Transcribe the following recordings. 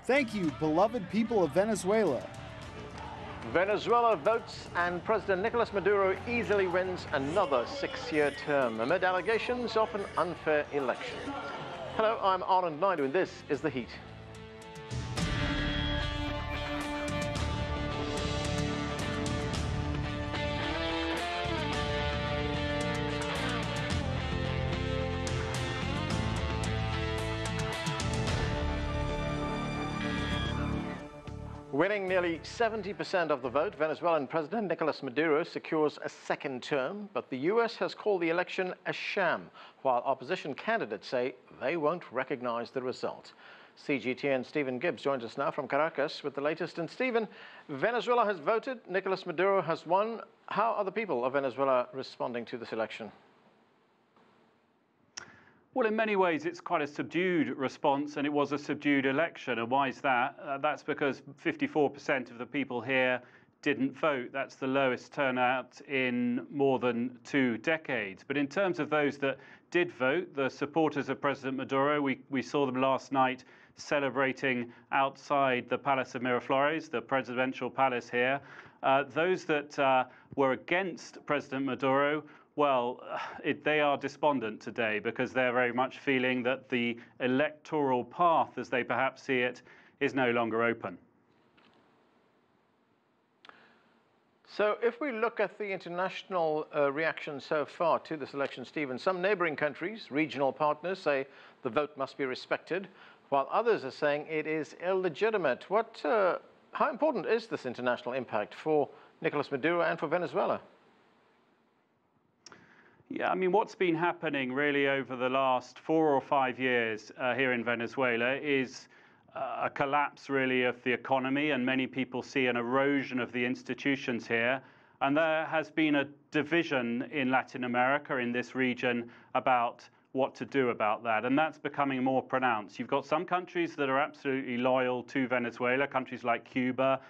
Thank you, beloved people of Venezuela. Venezuela votes and President Nicolas Maduro easily wins another 6-year term amid allegations of an unfair election. Hello, I'm Anand Naidu and this is The Heat. Winning nearly 70% of the vote, Venezuelan President Nicolas Maduro secures a second term, but the US has called the election a sham, while opposition candidates say they won't recognize the result. CGTN Stephen Gibbs joins us now from Caracas with the latest. And Stephen, Venezuela has voted, Nicolas Maduro has won. How are the people of Venezuela responding to this election? Well, in many ways, it's quite a subdued response, and it was a subdued election. And why is that? That's because 54% of the people here didn't vote. That's the lowest turnout in more than 2 decades. But in terms of those that did vote, the supporters of President Maduro, we saw them last night celebrating outside the Palace of Miraflores, the presidential palace here. Those that were against President Maduro, well, they are despondent today because they're very much feeling that the electoral path, as they perhaps see it, is no longer open. So if we look at the international reaction so far to this election, Stephen, some neighboring countries, regional partners, say the vote must be respected, while others are saying it is illegitimate. How important is this international impact for Nicolas Maduro and for Venezuela? Yeah, I mean, what's been happening really over the last 4 or 5 years here in Venezuela is a collapse really of the economy, and many people see an erosion of the institutions here. And there has been a division in Latin America, in this region, about what to do about that. And that's becoming more pronounced. You've got some countries that are absolutely loyal to Venezuela, countries like Cuba,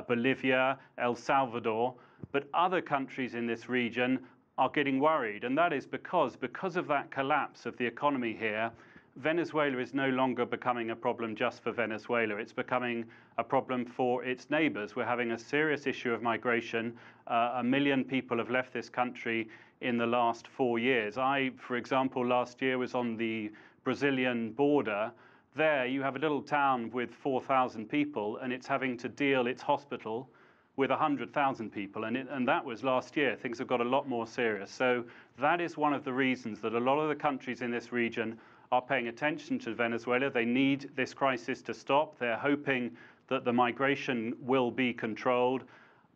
Bolivia, El Salvador. But other countries in this region are getting worried, and that is because of that collapse of the economy here, Venezuela is no longer becoming a problem just for Venezuela. It's becoming a problem for its neighbors. We're having a serious issue of migration. 1 million people have left this country in the last 4 years. I, for example, last year was on the Brazilian border. There you have a little town with 4,000 people, and it's having to deal its hospital with 100,000 people, and that was last year. Things have got a lot more serious. So that is one of the reasons that a lot of the countries in this region are paying attention to Venezuela. They need this crisis to stop. They're hoping that the migration will be controlled,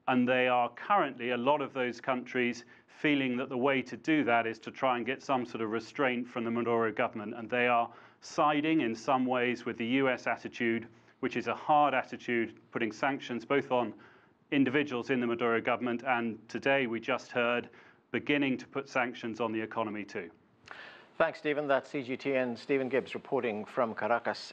and they are currently, a lot of those countries, feeling that the way to do that is to try and get some sort of restraint from the Maduro government, and they are siding in some ways with the US attitude, which is a hard attitude, putting sanctions both on individuals in the Maduro government, and today we just heard beginning to put sanctions on the economy too. Thanks, Stephen. That's CGTN Stephen Gibbs reporting from Caracas.